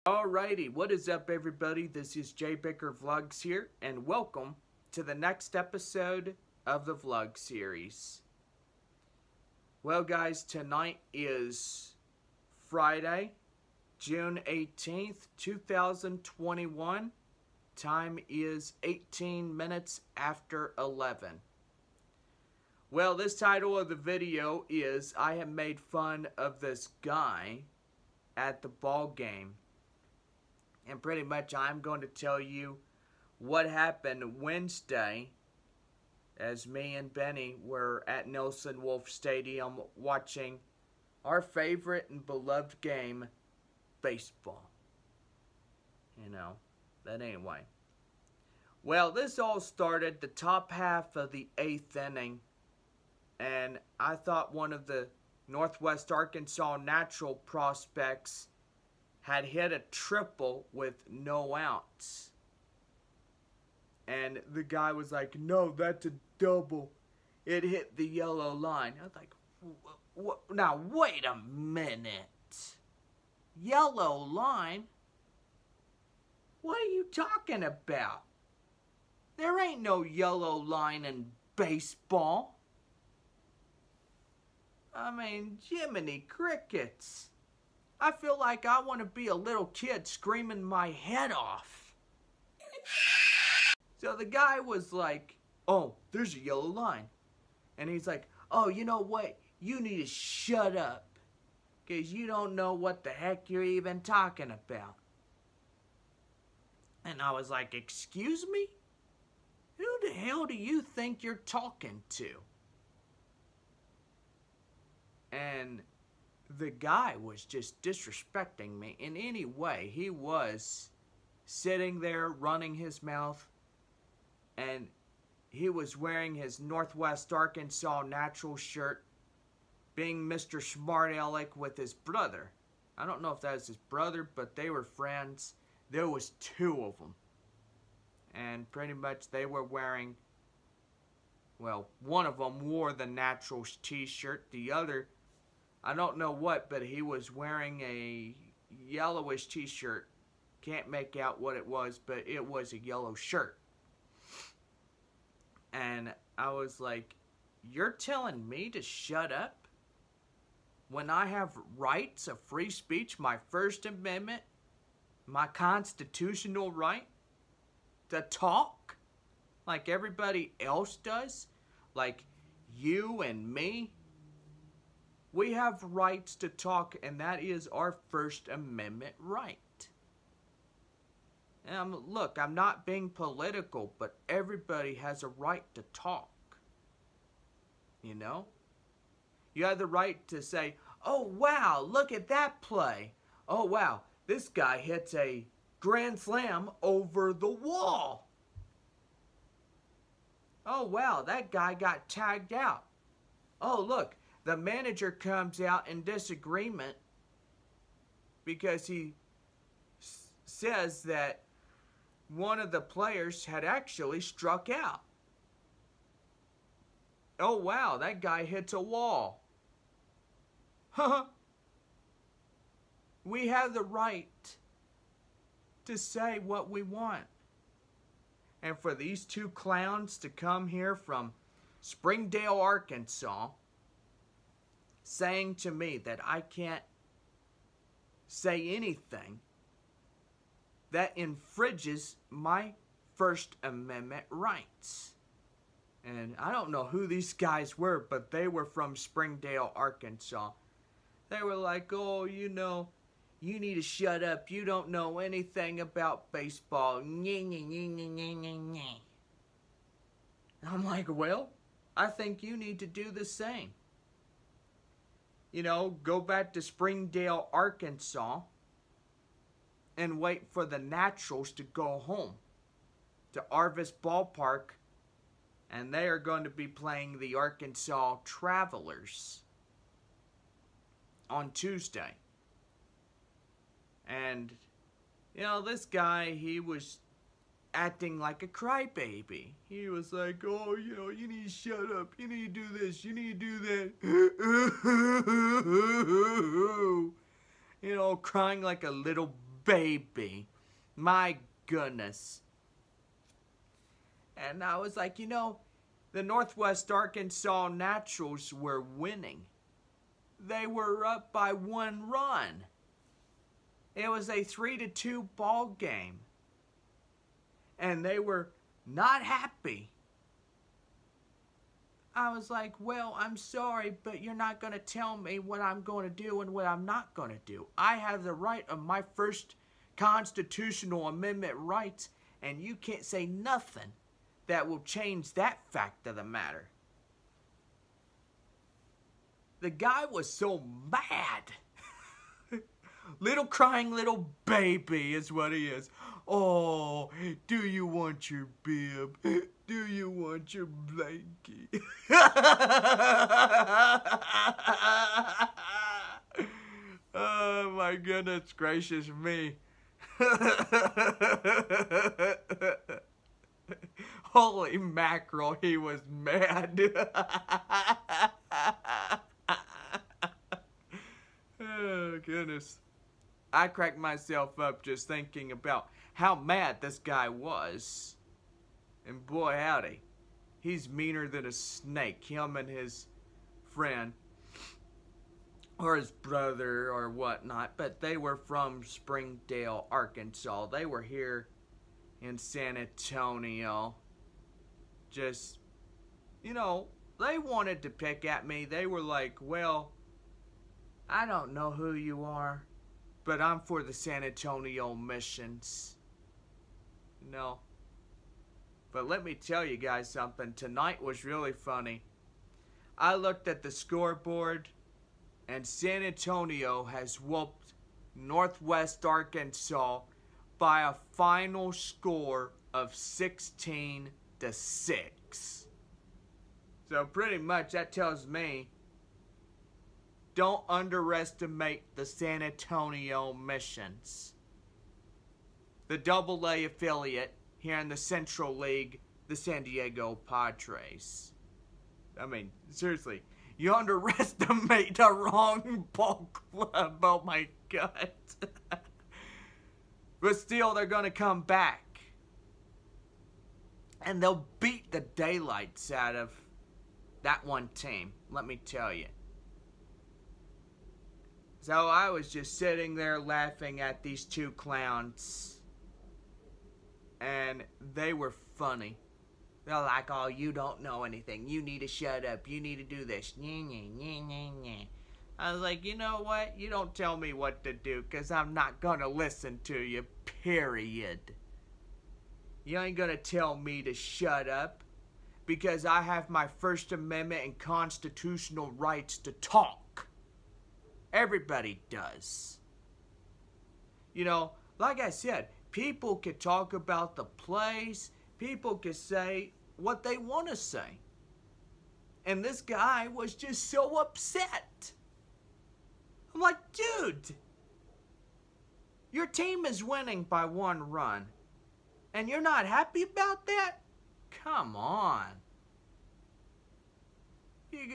Alrighty, what is up everybody? This is Jay Baker Vlogs here, and welcome to the next episode of the vlog series. Well guys, tonight is Friday, June 18th, 2021. Time is 18 minutes after 11. Well, this title of the video is I have made fun of this guy at the ball game. And pretty much I'm going to tell you what happened Wednesday as me and Benny were at Nelson Wolff Stadium watching our favorite and beloved game, baseball. But anyway. Well, this all started the top half of the 8th inning. And I thought one of the Northwest Arkansas natural prospects had hit a triple with no outs. And the guy was like, no, that's a double. It hit the yellow line. I was like, now wait a minute. Yellow line? What are you talking about? There ain't no yellow line in baseball. I mean, Jiminy Crickets. I feel like I want to be a little kid screaming my head off. So the guy was like, oh, there's a yellow line. And he's like, oh, you know what? You need to shut up. Because you don't know what the heck you're even talking about. And I was like, excuse me? Who the hell do you think you're talking to? And the guy was just disrespecting me in any way. He was sitting there running his mouth, and he was wearing his Northwest Arkansas natural shirt, being Mr. Smart Aleck with his brother. I don't know if that was his brother, but they were friends. There was two of them. And pretty much they were wearing, well, one of them wore the Naturals t-shirt. The other, I don't know what, but he was wearing a yellowish t-shirt. Can't make out what it was, but it was a yellow shirt. And I was like, you're telling me to shut up? When I have rights of free speech, my First Amendment, my constitutional right to talk like everybody else does, like you and me? We have rights to talk, and that is our First Amendment right. And look, I'm not being political, but everybody has a right to talk. You know? You have the right to say, oh wow, look at that play. Oh wow, this guy hits a grand slam over the wall. Oh wow, that guy got tagged out. Oh look, the manager comes out in disagreement because he says that one of the players had actually struck out. Oh wow, that guy hits a wall. We have the right to say what we want. And for these two clowns to come here from Springdale, Arkansas, saying to me that I can't say anything that infringes my First Amendment rights. And I don't know who these guys were, but they were from Springdale, Arkansas. They were like, oh, you know, you need to shut up. You don't know anything about baseball. Nye, nye, nye, nye, nye, nye, nye. I'm like, well, I think you need to do the same. You know, go back to Springdale, Arkansas, and wait for the Naturals to go home to Arvis Ballpark, and they are going to be playing the Arkansas Travelers on Tuesday. And, you know, this guy, he was acting like a crybaby. He was like, oh, you know, you need to shut up. You need to do this. You need to do that. You know, crying like a little baby. My goodness. And I was like, the Northwest Arkansas Naturals were winning. They were up by 1 run. It was a 3-2 ball game. And they were not happy. I was like, well, I'm sorry, but you're not going to tell me what I'm going to do and what I'm not going to do. I have the right of my first constitutional amendment rights, and you can't say nothing that will change that fact of the matter. The guy was so mad. Little crying little baby is what he is. Oh, do you want your bib? Do you want your blankie? Oh my goodness gracious me. Holy mackerel, he was mad. Oh goodness. I cracked myself up just thinking about how mad this guy was. And boy howdy, he's meaner than a snake. Him and his friend, or his brother or whatnot, but they were from Springdale, Arkansas. They were here in San Antonio. Just, they wanted to pick at me. They were like, well, I don't know who you are, but I'm for the San Antonio missions. But let me tell you guys something. Tonight was really funny. I looked at the scoreboard, and San Antonio has whooped Northwest Arkansas by a final score of 16-6. So pretty much that tells me, don't underestimate the San Antonio missions. The AA affiliate here in the Central League, the San Diego Padres. I mean, seriously, you underestimate the wrong ball club. Oh my God. But still, they're going to come back. And they'll beat the daylights out of that one team, let me tell you. So I was just sitting there laughing at these two clowns. And they were funny. They're like, oh, you don't know anything. You need to shut up. You need to do this. I was like, you know what? You don't tell me what to do, because I'm not going to listen to you, period. You ain't going to tell me to shut up, because I have my First Amendment and constitutional rights to talk. Everybody does. Like I said, people can talk about the plays. People can say what they want to say. And this guy was just so upset. I'm like, dude, your team is winning by 1 run. And you're not happy about that? Come on. You're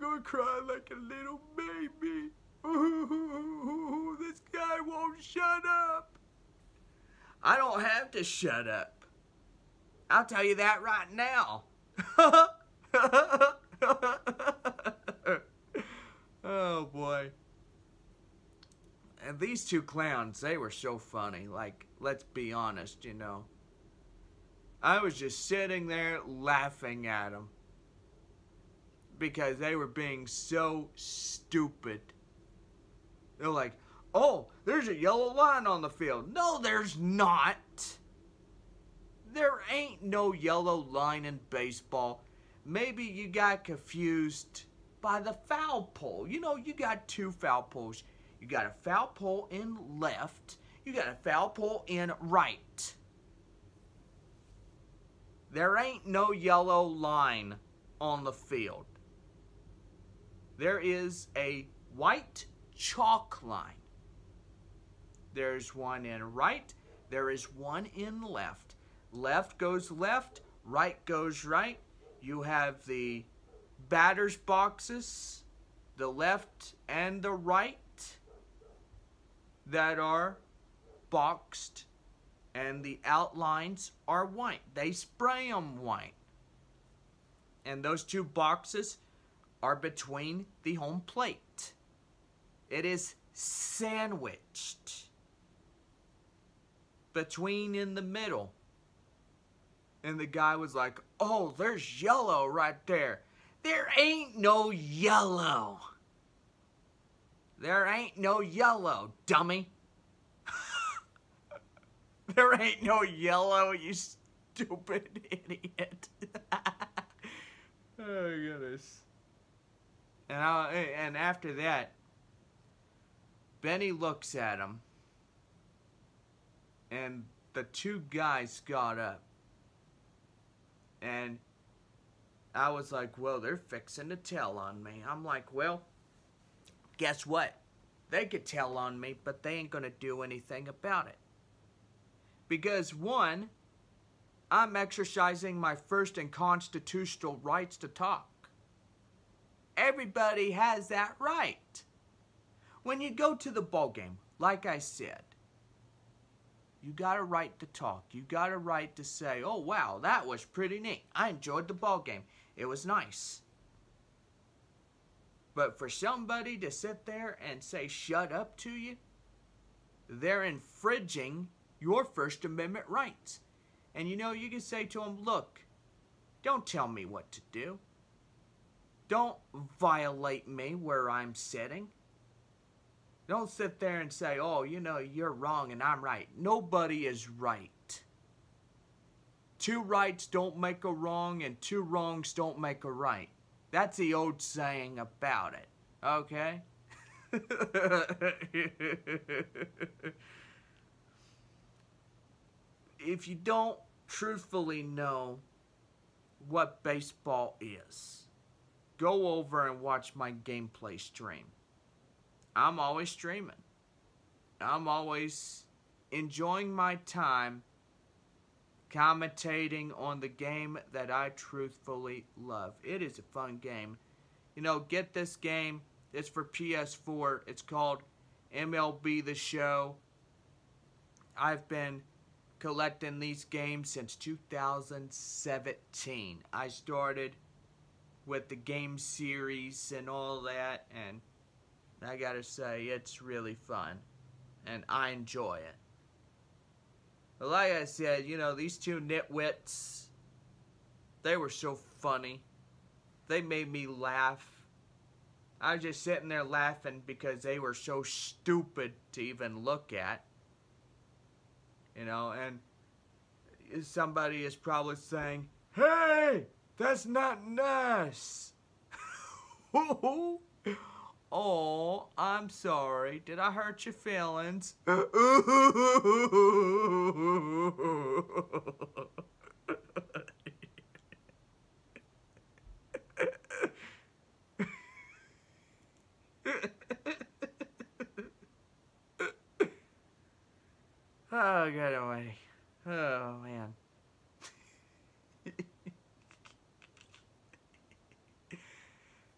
going to cry like a little baby. This guy won't shut up. I don't have to shut up. I'll tell you that right now. Oh boy. And these two clowns, they were so funny. Like, let's be honest, I was just sitting there laughing at them. Because they were being so stupid. They're like, oh, there's a yellow line on the field. No, there's not. There ain't no yellow line in baseball. Maybe you got confused by the foul pole. You got 2 foul poles. You got a foul pole in left. You got a foul pole in right. There ain't no yellow line on the field. There is a white chalk line. There's one in right. There is one in left. Left goes left. Right goes right. You have the batter's boxes, the left and the right. that are boxed and the outlines are white. They spray them white. And those two boxes are between the home plate. It is sandwiched between in the middle. And the guy was like, oh, there's yellow right there. There ain't no yellow. There ain't no yellow, dummy. There ain't no yellow, you stupid idiot. Oh, goodness. And after that, Benny looks at him, and the two guys got up. And I was like, well, they're fixing to tell on me. I'm like, well, guess what? They could tell on me, but they ain't going to do anything about it. Because, one, I'm exercising my first and constitutional rights to talk. Everybody has that right. When you go to the ball game, like I said, you got a right to talk. You got a right to say, oh, wow, that was pretty neat. I enjoyed the ball game. It was nice. But for somebody to sit there and say, shut up to you, they're infringing your First Amendment rights. And you know, you can say to them, look, don't tell me what to do. Don't violate me where I'm sitting. Don't sit there and say, oh, you know, you're wrong and I'm right. Nobody is right. Two rights don't make a wrong and two wrongs don't make a right. That's the old saying about it, okay? If you don't truthfully know what baseball is, go over and watch my gameplay stream. I'm always streaming. I'm always enjoying my time commentating on the game that I truthfully love. It is a fun game. You know, get this game. It's for PS4. It's called MLB The Show. I've been collecting these games since 2017. I started with the game series and all that, and I gotta say, it's really fun, and I enjoy it. But like I said, you know, these two nitwits, they were so funny. They made me laugh. I was just sitting there laughing because they were so stupid to even look at. You know, and somebody is probably saying, hey, that's not nice. Oh, I'm sorry. Did I hurt your feelings? Oh, get away. Oh, man.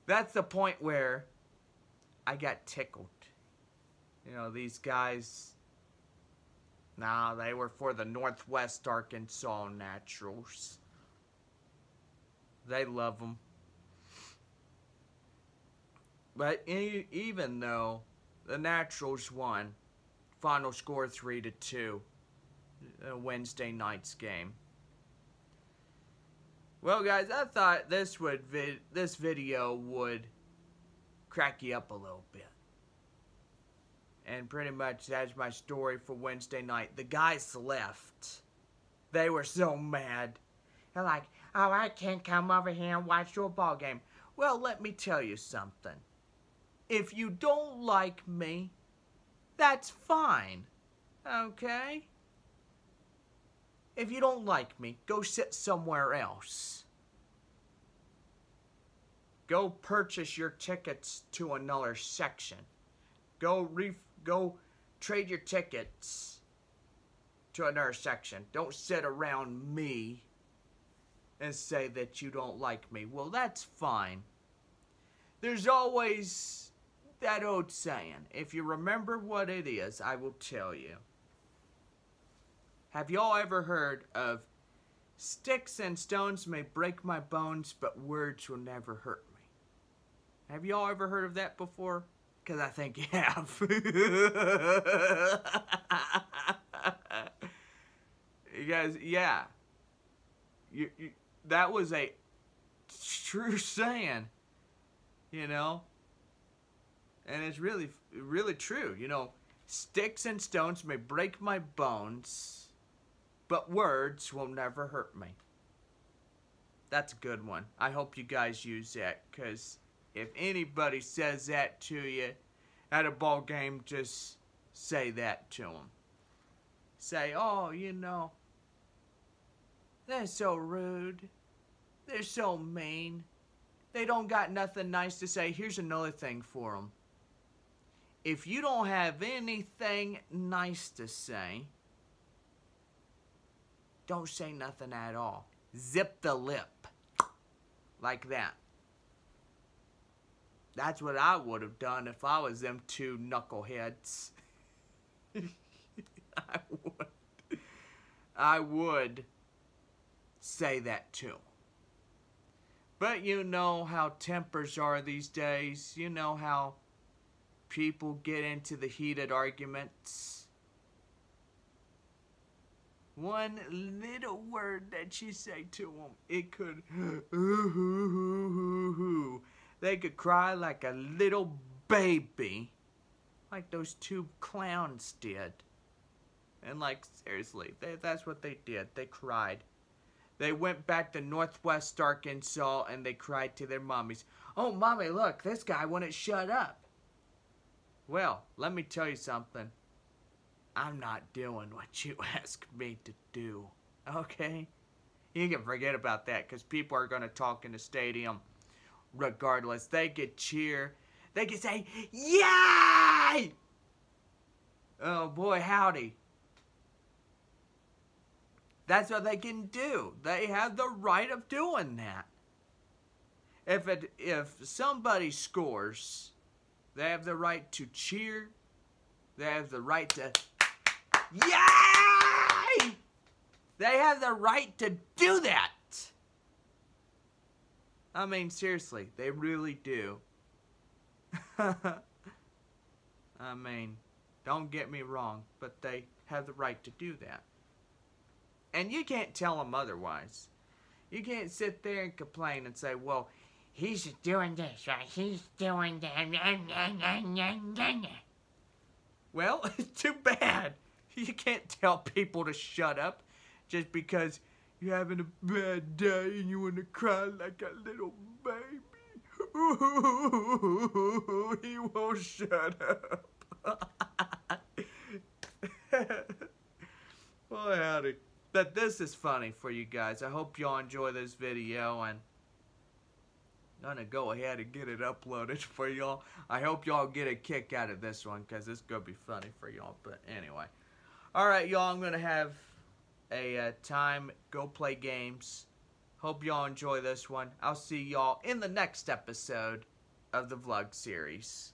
That's the point where I got tickled. You know, these guys, nah, they were for the Northwest Arkansas Naturals. They love them. But even though the Naturals won, final score 3-2, Wednesday night's game. Well, guys, I thought this video would crack you up a little bit. And pretty much that's my story for Wednesday night. The guys left. They were so mad. They're like, oh, I can't come over here and watch your ball game. Well, let me tell you something. If you don't like me, that's fine. Okay? If you don't like me, go sit somewhere else. Go purchase your tickets to another section. Go trade your tickets to another section. Don't sit around me and say that you don't like me. Well, that's fine. There's always that old saying. If you remember what it is, I will tell you. Have y'all ever heard of sticks and stones may break my bones, but words will never hurt me? Have y'all ever heard of that before? Because I think you have. You guys, yeah. That was a true saying, you know? And it's really, really true. You know, sticks and stones may break my bones, but words will never hurt me. That's a good one. I hope you guys use that, because if anybody says that to you at a ball game, just say that to them. Say, oh, you know, they're so rude. They're so mean. They don't got nothing nice to say. Here's another thing for them. If you don't have anything nice to say, don't say nothing at all. Zip the lip. Like that. That's what I would have done if I was them two knuckleheads. I would say that too. But you know how tempers are these days. You know how people get into the heated arguments. One little word that you say to them, it could, they could cry like a little baby, like those two clowns did. And like, seriously, that's what they did. They cried. They went back to Northwest Arkansas and they cried to their mommies. Oh, mommy, look, this guy wouldn't shut up. Well, let me tell you something. I'm not doing what you ask me to do, okay? You can forget about that, because people are going to talk in the stadium regardless. They could cheer. They could say, yay! Oh, boy, howdy. That's what they can do. They have the right of doing that. If somebody scores, they have the right to cheer. They have the right to, yay! They have the right to do that. I mean, seriously, they really do. I mean, don't get me wrong, but they have the right to do that. And you can't tell them otherwise. You can't sit there and complain and say, well, he's doing this, right? He's doing that. Well, it's too bad. You can't tell people to shut up just because you're having a bad day and you want to cry like a little baby. Ooh, he won't shut up. Well, howdy. But this is funny for you guys. I hope y'all enjoy this video, and I'm gonna go ahead and get it uploaded for y'all. I hope y'all get a kick out of this one, because it's gonna be funny for y'all. But anyway. Alright, y'all, I'm gonna have a time go play games. Hope y'all enjoy this one. I'll see y'all in the next episode of the vlog series.